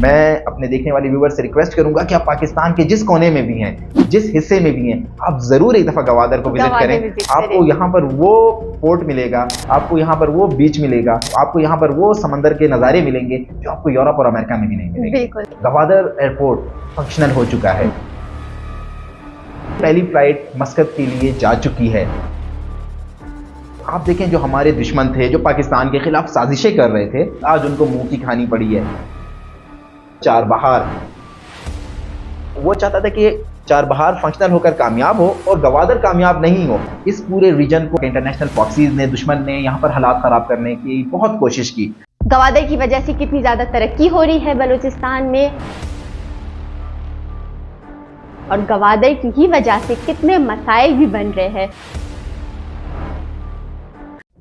میں اپنے دیکھنے والے ویور سے ریکویسٹ کروں گا کہ آپ پاکستان کے جس کونے میں بھی ہیں، جس حصے میں بھی ہیں، آپ ضرور ایک دفعہ گوادر کو وزٹ کریں۔ آپ کو یہاں پر وہ پورٹ ملے گا، آپ کو یہاں پر وہ بیچ ملے گا، آپ کو یہاں پر وہ سمندر کے نظارے ملیں گے جو آپ کو یورپ اور امریکہ میں بھی نہیں ملیں گے۔ گوادر ایئرپورٹ فنکشنل ہو چکا ہے، پہلی فلائٹ مسقط کے لیے جا چکی ہے۔ آپ دیکھیں جو ہمارے دشمن تھے، جو پاکستان کے خلاف سازشیں کر رہے تھے، آج ان کو منہ کی کھانی پڑی ہے۔ چار بہار، وہ چاہتا تھا کہ چار بہار فنکشنل ہو کر کامیاب ہو اور گوادر کامیاب نہیں ہو۔ اس پورے ریجن کو انٹرنیشنل پراکسیز نے، دشمن نے یہاں پر حالات خراب کرنے کی بہت کوشش کی۔ گوادر کی وجہ سے کتنی زیادہ ترقی ہو رہی ہے بلوچستان میں، اور گوادر کی ہی وجہ سے کتنے مسائل بھی بن رہے ہیں۔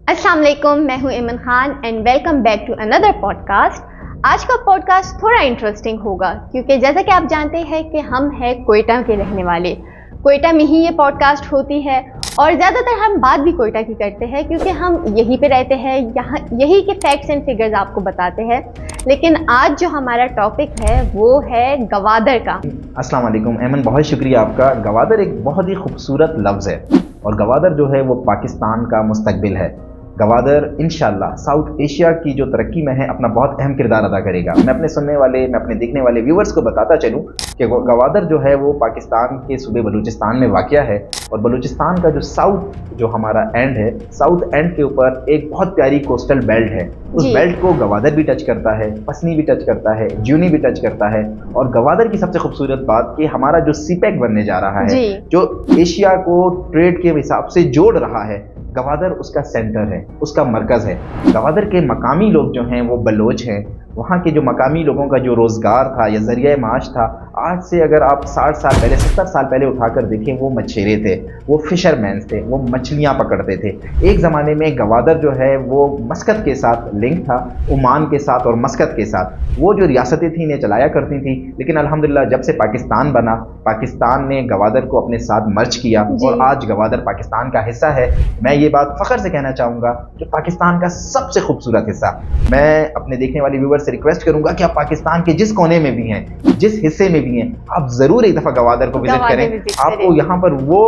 السلام علیکم، میں ہوں Aiman Khan and welcome back to اندر پوڈ کاسٹ۔ آج کا پوڈ کاسٹ تھوڑا انٹرسٹنگ ہوگا کیونکہ جیسا کہ آپ جانتے ہیں کہ ہم ہیں کوئٹہ کے رہنے والے، کوئٹہ میں ہی یہ پوڈ کاسٹ ہوتی ہے اور زیادہ تر ہم بات بھی کوئٹہ کی کرتے ہیں کیونکہ ہم یہیں پہ رہتے ہیں، یہاں یہی کے فیکٹس اینڈ فگرز آپ کو بتاتے ہیں۔ لیکن آج جو ہمارا ٹاپک ہے وہ ہے گوادر کا۔ السلام علیکم ایمن، بہت شکریہ آپ کا۔ گوادر ایک بہت ہی خوبصورت لفظ ہے اور گوادر جو ہے وہ پاکستان کا مستقبل ہے۔ گوادر انشاءاللہ ساؤتھ ایشیا کی جو ترقی میں ہے اپنا بہت اہم کردار ادا کرے گا۔ میں اپنے سننے والے، میں اپنے دیکھنے والے ویورز کو بتاتا چلوں کہ گوادر جو ہے وہ پاکستان کے صوبے بلوچستان میں واقع ہے، اور بلوچستان کا جو ساؤتھ جو ہمارا اینڈ ہے، ساؤتھ اینڈ کے اوپر ایک بہت پیاری کوسٹل بیلٹ ہے۔ اس بیلٹ کو گوادر بھی ٹچ کرتا ہے، پسنی بھی ٹچ کرتا ہے، جیونی بھی ٹچ کرتا ہے، اور گوادر کی سب سے خوبصورت بات کہ ہمارا جو سی پیک بننے جا رہا ہے، جو ایشیا کو ٹریڈ کے حساب سے جوڑ رہا ہے، گوادر اس کا سینٹر ہے، اس کا مرکز ہے۔ گوادر کے مقامی لوگ جو ہیں وہ بلوچ ہیں۔ وہاں کے جو مقامی لوگوں کا جو روزگار تھا یا ذریعہ معاش تھا، آج سے اگر آپ 60 سال پہلے، 70 سال پہلے اٹھا کر دیکھیں، وہ مچھیرے تھے، وہ فشر مینز تھے، وہ مچھلیاں پکڑتے تھے۔ ایک زمانے میں گوادر جو ہے وہ مسقط کے ساتھ لنک تھا، عمان کے ساتھ اور مسقط کے ساتھ۔ وہ جو ریاستیں تھیں انہیں چلایا کرتی تھیں، لیکن الحمدللہ جب سے پاکستان بنا، پاکستان نے گوادر کو اپنے ساتھ مرج کیا اور آج گوادر پاکستان کا حصہ ہے۔ میں یہ بات فخر سے کہنا چاہوں گا کہ پاکستان کا سب سے خوبصورت حصہ۔ میں اپنے دیکھنے والے ویور سے ریکویسٹ کروں گا کہ آپ پاکستان کے جس کونے میں بھی ہیں، جس حصے میں بھی ہیں، آپ ضرور ایک دفعہ گوادر کو وزٹ کریں۔ آپ کو یہاں پر وہ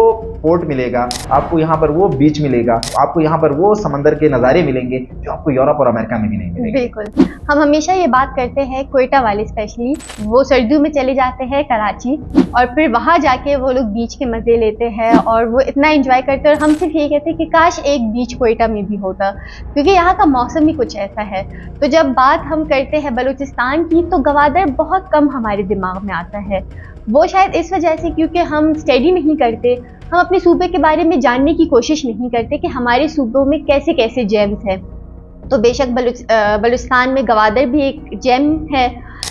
پورٹ ملے گا، آپ کو یہاں پر وہ بیچ ملے گا، آپ کو یہاں پر وہ سمندر کے نظارے ملیں گے جو آپ کو یورپ اور امریکہ میں بھی نہیں ملیں گے۔ بالکل، ہم ہمیشہ یہ بات کرتے ہیں کوئٹہ والے اسپیشلی، وہ سردیوں میں چلے جاتے ہیں کراچی اور پھر وہاں جا کے وہ لوگ بیچ کے مزے لیتے ہیں اور وہ اتنا انجوائے کرتے ہیں، اور ہم صرف یہ کہتے ہیں کہ کاش ایک بیچ کوئٹہ میں بھی ہوتا کیونکہ یہاں کا موسم ہی کچھ ایسا ہے۔ تو جب بات ہم کرتے ہیں بلوچستان کی تو گوادر بہت کم ہمارے دماغ میں آتا ہے۔ وہ شاید اس وجہ سے کیونکہ ہم اسٹڈی نہیں کرتے، ہم اپنے صوبے کے بارے میں جاننے کی کوشش نہیں کرتے کہ ہمارے صوبوں میں کیسے کیسے جیمز ہیں۔ تو بے شک بلوچستان میں گوادر بھی ایک جیم ہے۔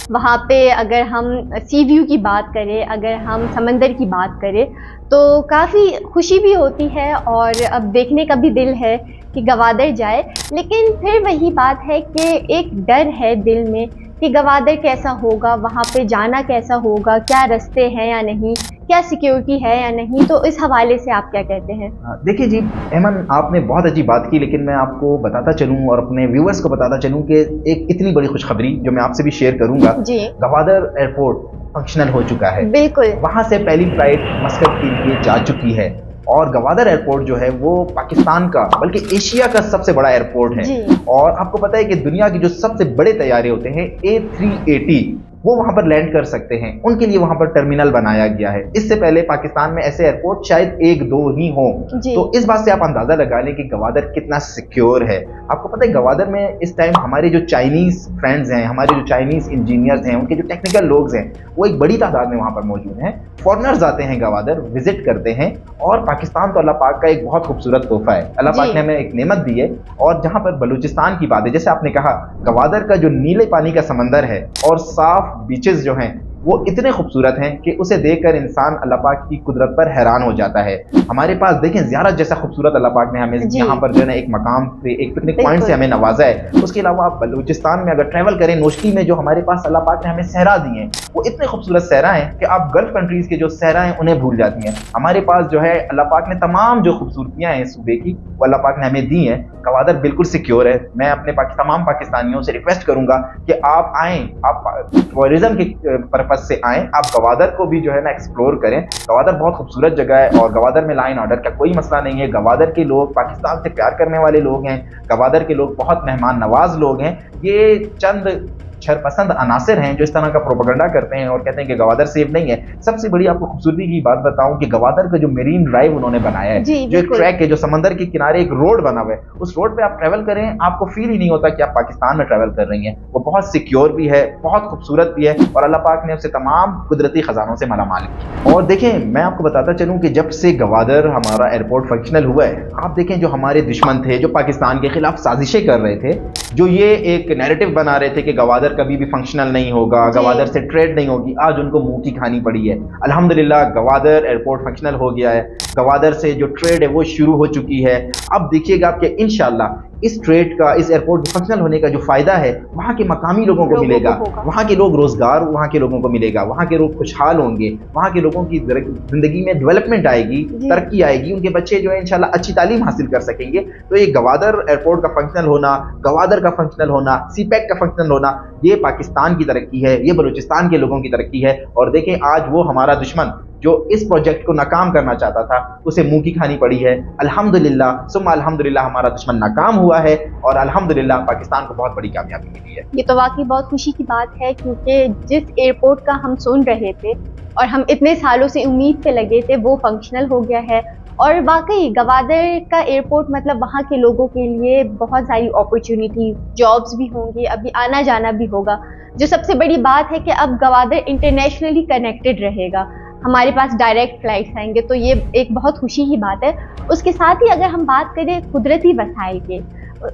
وہاں پہ اگر ہم سی ویو کی بات کریں، اگر ہم سمندر کی بات کریں تو کافی خوشی بھی ہوتی ہے اور اب دیکھنے کا بھی دل ہے کہ گوادر جائے۔ لیکن پھر وہی بات ہے کہ ایک ڈر ہے دل میں کہ گوادر کیسا ہوگا، وہاں پہ جانا کیسا ہوگا، کیا رستے ہیں یا نہیں، کیا سیکیورٹی ہے یا نہیں۔ تو اس حوالے سے آپ کیا کہتے ہیں؟ دیکھیے جی ایمن، آپ نے بہت اچھی بات کی، لیکن میں آپ کو بتاتا چلوں اور اپنے ویورز کو بتاتا چلوں کہ ایک اتنی بڑی خوشخبری جو میں آپ سے بھی شیئر کروں گا۔ گوادر ایئرپورٹ فنکشنل ہو چکا ہے۔ بالکل، وہاں سے پہلی فلائٹ مسقط کے لیے جا چکی ہے، اور گوادر ایئرپورٹ جو ہے وہ پاکستان کا بلکہ ایشیا کا سب سے بڑا ایئرپورٹ ہے۔ اور آپ کو پتہ ہے کہ دنیا کی جو سب سے بڑے طیارے ہوتے ہیں A380، وہ وہاں پر لینڈ کر سکتے ہیں، ان کے لیے وہاں پر ٹرمینل بنایا گیا ہے۔ اس سے پہلے پاکستان میں ایسے ایئرپورٹ شاید 1-2 ہی ہوں۔ تو اس بات سے آپ اندازہ لگا لیں کہ گوادر کتنا سیکیور ہے۔ آپ کو پتہ ہے گوادر میں اس ٹائم ہمارے جو چائنیز فرینڈز ہیں، ہمارے جو چائنیز انجینئرز ہیں، ان کے جو ٹیکنیکل لوگ ہیں، وہ ایک بڑی تعداد میں وہاں پر موجود ہیں۔ فورنرز آتے ہیں گوادر، وزٹ کرتے ہیں، اور پاکستان تو اللہ پاک کا ایک بہت خوبصورت تحفہ ہے، اللہ پاک نے ہمیں ایک نعمت دی ہے۔ اور جہاں پر بلوچستان کی بات ہے، جیسے آپ نے کہا گوادر کا جو نیلے پانی کا سمندر ہے اور صاف بیچز جو ہیں، وہ اتنے खूबसूरत हैं कि उसे देखकर इंसान अल्लाह पाक की कुदरत पर हैरान हो जाता है। हमारे पास देखें ज़ियारत जैसा खूबसूरत अल्लाह पाक ने हमें यहाँ पर जो है ना एक मकाम पे एक पिकनिक पॉइंट से हमें नवाजा है। उसके अलावा आप बलूचिस्तान में अगर ट्रैवल करें, नोशकी में जो हमारे पास अल्लाह पाक ने हमें सहरा दी हैं, वो इतने खूबसूरत सहरा हैं कि आप गल्फ कंट्रीज़ के जो सहरा हैं उन्हें भूल जाती हैं। हमारे पास जो है अल्लाह पाक ने तमाम जो खूबसूरतियाँ हैं सूबे की, वो अल्लाह पाक ने हमें दी हैं। गवादर बिल्कुल सिक्योर है। मैं अपने तमाम पाकिस्तानियों से रिक्वेस्ट करूंगा कि आप आएँ, आप टूरिज्म के पर्पज से आएँ, आप गवादर को भी जो है ना एक्सप्लोर करें। गवादर बहुत खूबसूरत जगह है और गवादर में लाइन ऑर्डर का कोई मसला नहीं है। गवादर के लोग पाकिस्तान से प्यार करने वाले लोग हैं। गवादर के लोग बहुत मेहमान नवाज लोग हैं। ये चंद शरपसंद अनासिर हैं जो इस तरह का प्रोपेगेंडा करते हैं और कहते हैं कि गवादर सेफ नहीं है। सबसे बड़ी आपको खूबसूरती की बात बताऊं कि गवादर का जो मेरीन ड्राइव उन्होंने बनाया है, जो एक ट्रैक है, जो समंदर के किनारे एक रोड बना हुआ है, उस रोड पे आप ट्रैवल करें, आपको फील ही नहीं होता कि आप पाकिस्तान में ट्रैवल कर रही हैं। वो बहुत सिक्योर भी है, बहुत खूबसूरत भी है और अल्लाह पाक ने उसे तमाम कुदरती खजानों से मालामाल किया। और देखें, मैं आपको बताता चलूँ कि जब से गवादर हमारा एयरपोर्ट फंक्शनल हुआ है, आप देखें जो हमारे दुश्मन थे, जो पाकिस्तान के खिलाफ साजिशें कर रहे थे, जो ये एक नैरेटिव बना रहे थे कि गवादर कभी भी फंक्शनल नहीं होगा, गवादर से ट्रेड नहीं होगी, आज उनको मुंह की खानी पड़ी है। अल्हम्दुलिल्लाह गवादर एयरपोर्ट फंक्शनल हो गया है। गवादर से जो ट्रेड है वो शुरू हो चुकी है। अब देखिएगा कि इंशाल्लाह इस ट्रेड का, इस एयरपोर्ट फंक्शनल होने का जो फायदा है वहाँ के मकामी लोगों को मिलेगा, वहाँ के लोग रोजगार वहाँ के लोगों को मिलेगा, वहाँ के लोग खुशहाल होंगे, वहाँ के लोगों की जिंदगी में डेवलपमेंट आएगी, तरक्की आएगी, उनके बच्चे जो है इंशाल्लाह अच्छी तालीम हासिल कर सकेंगे। तो ये गवादर एयरपोर्ट का फंक्शनल होना, गवादर का फंक्शनल होना, सीपैक का फंक्शनल होना, ये पाकिस्तान की तरक्की है, ये बलूचिस्तान के लोगों की तरक्की है। और देखें आज वो हमारा दुश्मन जो इस प्रोजेक्ट को नाकाम करना चाहता था, उसे मुंह की खानी पड़ी है। अल्हम्दुलिल्लाह सुम्मा अल्हम्दुलिल्लाह हमारा दुश्मन नाकाम हुआ है और अल्हम्दुलिल्लाह पाकिस्तान को बहुत बड़ी कामयाबी मिली है। ये तो वाकई बहुत खुशी की बात है, क्योंकि जिस एयरपोर्ट का हम सुन रहे थे और हम इतने सालों से उम्मीद पे लगे थे, वो फंक्शनल हो गया है। और वाकई गवादर का एयरपोर्ट मतलब वहाँ के लोगों के लिए बहुत सारी अपॉर्चुनिटीज, जॉब्स भी होंगी, अभी आना जाना भी होगा। जो सबसे बड़ी बात है कि अब गवादर इंटरनेशनली कनेक्टेड रहेगा, हमारे पास डायरेक्ट फ्लाइट्स आएंगे, तो ये एक बहुत खुशी की बात है। उसके साथ ही अगर हम बात करें कुदरती वसाइल के,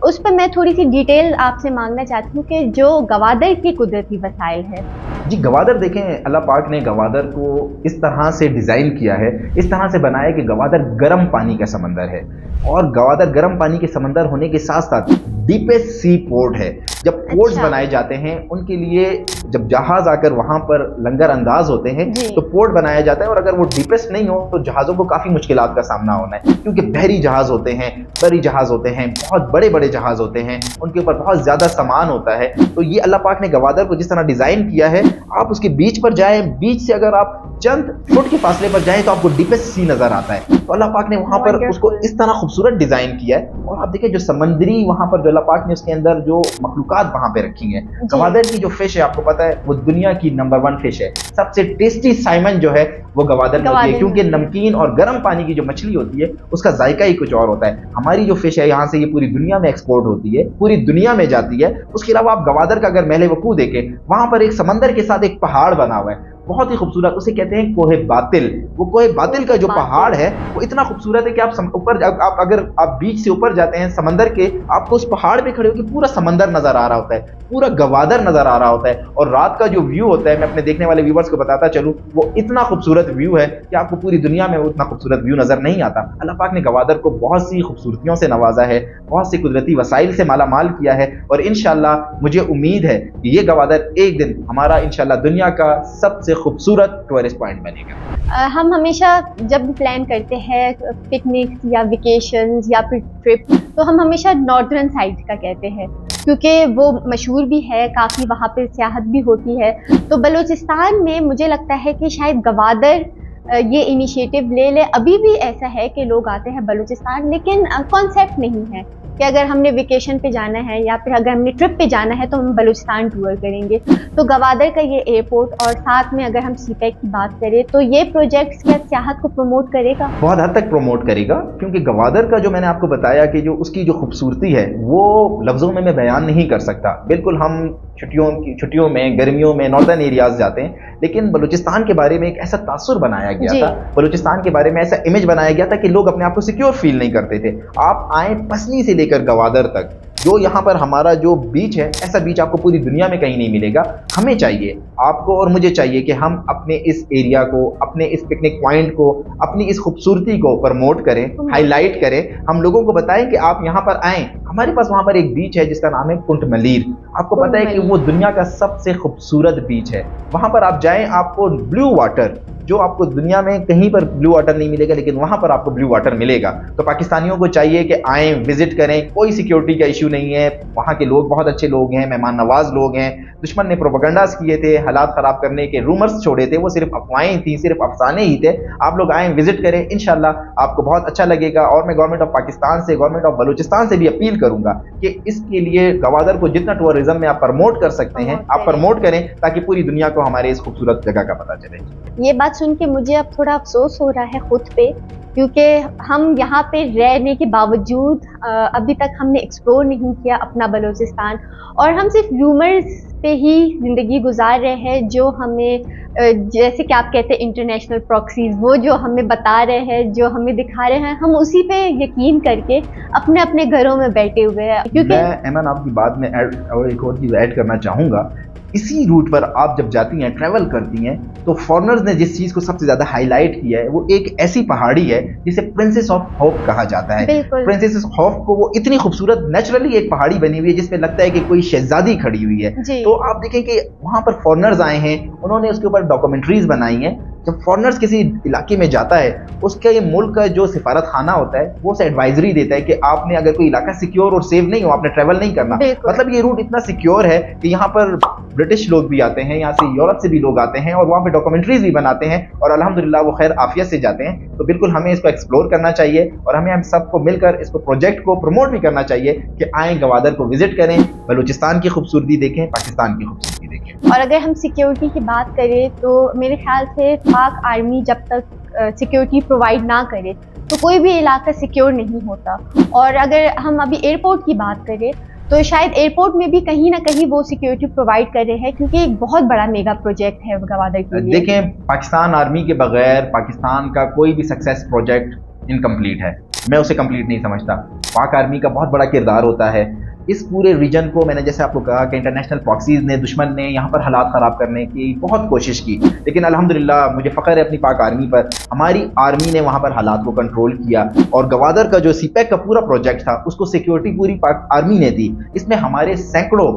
उस पर मैं थोड़ी सी डिटेल आपसे मांगना चाहती हूँ कि जो गवादर के कुदरती वसाइल है। जी गवादर देखें, अल्लाह पाक ने गवादर को इस तरह से डिज़ाइन किया है, इस तरह से बनाया कि गवादर गर्म पानी का समंदर है और गवादर गर्म पानी के समंदर होने के साथ साथ डीपेस्ट सी पोर्ट है। जब पोर्ट्स बनाए जाते हैं उनके लिए, जब जहाज आकर वहां पर लंगर अंदाज होते हैं तो पोर्ट बनाया जाता है, और अगर वो डीपेस्ट नहीं हो तो जहाज़ों को काफ़ी मुश्किलात का सामना होना है, क्योंकि बहरी जहाज़ होते हैं, बड़ी जहाज़ होते हैं, बहुत बड़े बड़े जहाज़ होते हैं, उनके ऊपर बहुत ज़्यादा सामान होता है। तो ये अल्लाह पाक ने गवादर को जिस तरह डिज़ाइन किया है, आप उसके बीच पर जाएं, बीच से अगर आप चंद फुट के फासले पर जाएं तो आपको डीपेस्ट सी नजर आता है। तो अल्लाह पाक ने वहां पर उसको इस तरह खूबसूरत डिजाइन किया है। और आप देखिए जो समंदरी वहां पर जो अल्लाह पाक ने उसके अंदर जो मखलूकात वहां पे रखी हैं, गवादर की जो फिश है आपको पता है वो दुनिया की नंबर 1 फिश है। सबसे टेस्टी साइमन जो है वो गवादर में होती है, क्योंकि नमकीन और गर्म पानी की जो मछली होती है उसका जायका ही कुछ और होता है। हमारी जो फिश है यहाँ से ये पूरी दुनिया में एक्सपोर्ट होती है, पूरी दुनिया में जाती है। उसके अलावा आप गवादर का अगर महल वकूअ देखें, वहां पर एक समंदर के साथ एक पहाड़ बना हुआ है, बहुत ही खूबसूरत, उसे कहते हैं कोहे बातिल। वो कोहे बातिल का जो पहाड़ है वो इतना खूबसूरत है कि आप ऊपर, आप अगर आप बीच से ऊपर जाते हैं समंदर के, आपको उस पहाड़ पे खड़े होकर पूरा समंदर नजर आ रहा होता है, पूरा गवादर नजर आ रहा होता है। और रात का जो व्यू होता है, मैं अपने देखने वाले व्यूवर्स को बताता चलूं, वो इतना खूबसूरत व्यू है कि आपको पूरी दुनिया में वो उतना खूबसूरत व्यू नजर नहीं आता। अल्लाह पाक ने गवादर को बहुत सी खूबसूरतियों से नवाजा है, बहुत सी कुदरती वसाइल से मालामाल किया है, और इंशाल्लाह मुझे उम्मीद है कि ये गवादर एक दिन हमारा इंशाल्लाह दुनिया का सबसे खूबसूरत टूरिस्ट पॉइंट बनेगा। हम हमेशा जब प्लान करते हैं पिकनिक या वेकेशंस या फिर ट्रिप, तो हम हमेशा नॉर्दर्न साइड का कहते हैं, क्योंकि वो मशहूर भी है, काफ़ी वहाँ पे सियाहत भी होती है। तो बलूचिस्तान में मुझे लगता है कि शायद गवादर ये इनिशिएटिव ले ले। अभी भी ऐसा है कि लोग आते हैं बलूचिस्तान, लेकिन कॉन्सेप्ट नहीं है कि अगर हमने वेकेशन पे जाना है या फिर अगर हमने ट्रिप पे जाना है तो हम बलूचिस्तान टूर करेंगे। तो गवादर का ये एयरपोर्ट, और साथ में अगर हम सीपैक की बात करें, तो ये प्रोजेक्ट्स क्या सियाहत को प्रमोट करेगा? बहुत हद तक प्रमोट करेगा, क्योंकि गवादर का जो मैंने आपको बताया कि जो उसकी जो खूबसूरती है वो लफ्ज़ों में मैं बयान नहीं कर सकता। बिल्कुल हम छुट्टियों में, गर्मियों में नॉर्दर्न एरियाज जाते हैं, लेकिन बलूचिस्तान के बारे में एक ऐसा तासुर बनाया गया था, बलूचिस्तान के बारे में ऐसा इमेज बनाया गया था कि लोग अपने आप को सिक्योर फील नहीं करते थे। आप आए पसनी से लेकर गवादर तक, जो यहाँ पर हमारा जो बीच है, ऐसा बीच आपको पूरी दुनिया में कहीं नहीं मिलेगा। हमें चाहिए, आपको और मुझे चाहिए कि हम अपने इस एरिया को, अपने इस पिकनिक पॉइंट को, अपनी इस खूबसूरती को प्रमोट करें, हाईलाइट करें, हम लोगों को बताएं कि आप यहाँ पर आएँ। हमारे पास वहाँ पर एक बीच है जिसका नाम है कुंट मलीर। आपको पता है कि वो दुनिया का सबसे खूबसूरत बीच है। वहाँ पर आप जाएं, आपको ब्लू वाटर, जो आपको दुनिया में कहीं पर ब्लू वाटर नहीं मिलेगा, लेकिन वहाँ पर आपको ब्लू वाटर मिलेगा। तो पाकिस्तानियों को चाहिए कि आएँ, विजिट करें। कोई सिक्योरिटी का इशू नहीं है, वहाँ के लोग बहुत अच्छे लोग हैं, मेहमान नवाज लोग हैं। दुश्मन ने प्रोपेगेंडास किए थे, हालात ख़राब करने के रूमर्स छोड़े थे, वो सिर्फ अफवाहें थी, सिर्फ अफसाने ही थे। आप लोग आएँ, विजिट करें, इंशाल्लाह आपको बहुत अच्छा लगेगा। और मैं गवर्नमेंट ऑफ पाकिस्तान से, गवर्नमेंट ऑफ बलूचिस्तान से भी अपील करूँगा कि इसके लिए गवादर को जितना टूरिज्म में आप प्रमोट कर सकते हैं, आप प्रमोट करें, ताकि पूरी दुनिया को हमारे इस खूबसूरत जगह का पता चले। ये बात सुन के मुझे अब थोड़ा अफसोस हो रहा है खुद पे, क्योंकि हम यहाँ पे रहने के बावजूद अभी तक हमने एक्सप्लोर नहीं किया अपना बलूचिस्तान, और हम सिर्फ रूमर्स पे ही ज़िंदगी गुजार रहे हैं, जो हमें जैसे कि आप कहते हैं इंटरनेशनल प्रॉक्सीज, वो जो हमें बता रहे हैं, जो हमें दिखा रहे हैं, हम उसी पे यकीन करके अपने अपने घरों में बैठे हुए हैं। क्योंकि मैं ऐमन आपकी बात में और एक और चीज़ ऐड करना चाहूँगा। इसी रूट पर आप जब जाती हैं, ट्रैवल करती हैं, तो फॉरेनर्स ने जिस चीज़ को सबसे ज़्यादा हाईलाइट किया है, वो एक ऐसी पहाड़ी है जिसे प्रिंसेस ऑफ होप कहा जाता है। प्रिंसेस ऑफ होप को वो इतनी खूबसूरत नेचुरली एक पहाड़ी बनी हुई है जिसमें लगता है कि कोई शहजादी खड़ी हुई है। तो आप देखें कि वहाँ पर फॉरेनर्स आए हैं, उन्होंने उसके ऊपर डॉक्यूमेंट्रीज बनाई हैं। जब फॉरेनर्स किसी इलाके में जाता है, उसका ये मुल्क का जो सिफारत खाना होता है, वो उसे एडवाइजरी देता है कि आपने अगर कोई इलाका सिक्योर और सेफ नहीं हो, आपने ट्रैवल नहीं करना। मतलब ये रूट इतना सिक्योर है कि यहाँ पर ब्रिटिश लोग भी आते हैं, यहाँ से यूरोप से भी लोग आते हैं, और वहाँ पे डॉक्यूमेंट्रीज भी बनाते हैं, और अल्हम्दुलिल्लाह वो खैर आफियत से जाते हैं। तो बिल्कुल हमें इसको एक्सप्लोर करना चाहिए, और हमें हम सबको मिलकर इसको प्रोजेक्ट को प्रमोट भी करना चाहिए कि आएँ, गवादर को विजिट करें, बलूचिस्तान की खूबसूरती देखें, पाकिस्तान की खूबसूरती देखें। और अगर हम सिक्योरिटी की बात करें, तो मेरे ख्याल से पाक आर्मी जब तक सिक्योरिटी प्रोवाइड ना करे तो कोई भी इलाका सिक्योर नहीं होता। और अगर हम अभी एयरपोर्ट की बात करें, तो शायद एयरपोर्ट में भी कहीं ना कहीं वो सिक्योरिटी प्रोवाइड कर रहे हैं, क्योंकि एक बहुत बड़ा मेगा प्रोजेक्ट है गवादर के लिए। देखें, पाकिस्तान आर्मी के बगैर पाकिस्तान का कोई भी सक्सेस प्रोजेक्ट इनकम्प्लीट है। मैं उसे कंप्लीट नहीं समझता। पाक आर्मी का बहुत बड़ा किरदार होता है इस पूरे रीजन को। मैंने जैसे आपको कहा कि इंटरनेशनल प्रॉक्सीज ने, दुश्मन ने यहाँ पर हालात ख़राब करने की बहुत कोशिश की, लेकिन अल्हम्दुलिल्लाह मुझे फ़ख्र है अपनी पाक आर्मी पर। हमारी आर्मी ने वहाँ पर हालात को कंट्रोल किया, और गवादर का जो सीपैक का पूरा प्रोजेक्ट था, उसको सिक्योरिटी पूरी पाक आर्मी ने दी। इसमें हमारे सैकड़ों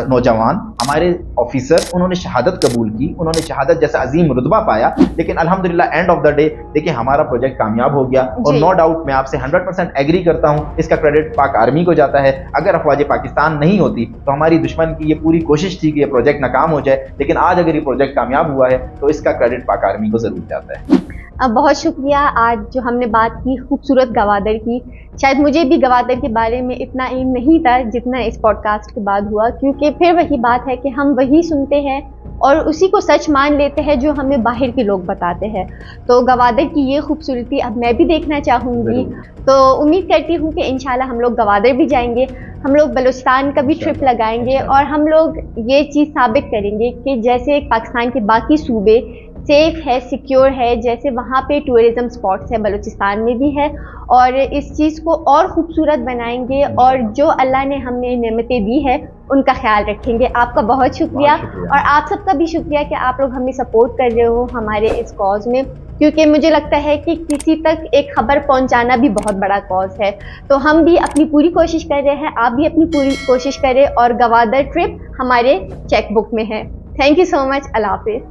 नौजवान, हमारे ऑफिसर, उन्होंने शहादत कबूल की, उन्होंने शहादत जैसा अजीम रुतबा पाया। लेकिन अल्हम्दुलिल्लाह एंड ऑफ द डे देखिए हमारा प्रोजेक्ट कामयाब हो गया। और नो डाउट मैं आपसे 100% एग्री करता हूँ, इसका क्रेडिट पाक आर्मी को जाता है। अगर अफवाज पाकिस्तान नहीं होती तो हमारी दुश्मन की ये पूरी कोशिश थी कि ये प्रोजेक्ट नाकाम हो जाए, लेकिन आज अगर ये प्रोजेक्ट कामयाब हुआ है तो इसका क्रेडिट पाक आर्मी को जरूर जाता है। बहुत शुक्रिया। आज जो हमने बात की खूबसूरत गवादर की, शायद मुझे भी गवादर के बारे में इतना इल्म नहीं था जितना इस पॉडकास्ट के बाद हुआ, क्योंकि फिर वही बात है कि हम वही सुनते हैं और उसी को सच मान लेते हैं जो हमें बाहर के लोग बताते हैं। तो गवादर की ये खूबसूरती अब मैं भी देखना चाहूँगी। तो उम्मीद करती हूँ कि इंशाल्लाह हम लोग गवादर भी जाएंगे, हम लोग बलूचिस्तान का भी ट्रिप लगाएंगे, और हम लोग ये चीज़ साबित करेंगे कि जैसे पाकिस्तान के बाकी सूबे सेफ है, सिक्योर है, जैसे वहाँ पे टूरिज़्म स्पॉट्स है, बलूचिस्तान में भी है। और इस चीज़ को और ख़ूबसूरत बनाएंगे, और जो अल्लाह ने हमें नेमतें दी है उनका ख्याल रखेंगे। आपका बहुत शुक्रिया, और आप सबका भी शुक्रिया कि आप लोग हमें सपोर्ट कर रहे हो हमारे इस कॉज में, क्योंकि मुझे लगता है कि किसी तक एक खबर पहुंचाना भी बहुत बड़ा कॉज है। तो हम भी अपनी पूरी कोशिश कर रहे हैं, आप भी अपनी पूरी कोशिश करें, और गवादर ट्रिप हमारे चेकबुक में है। Thank you so much. अल्लाह हाफिज़।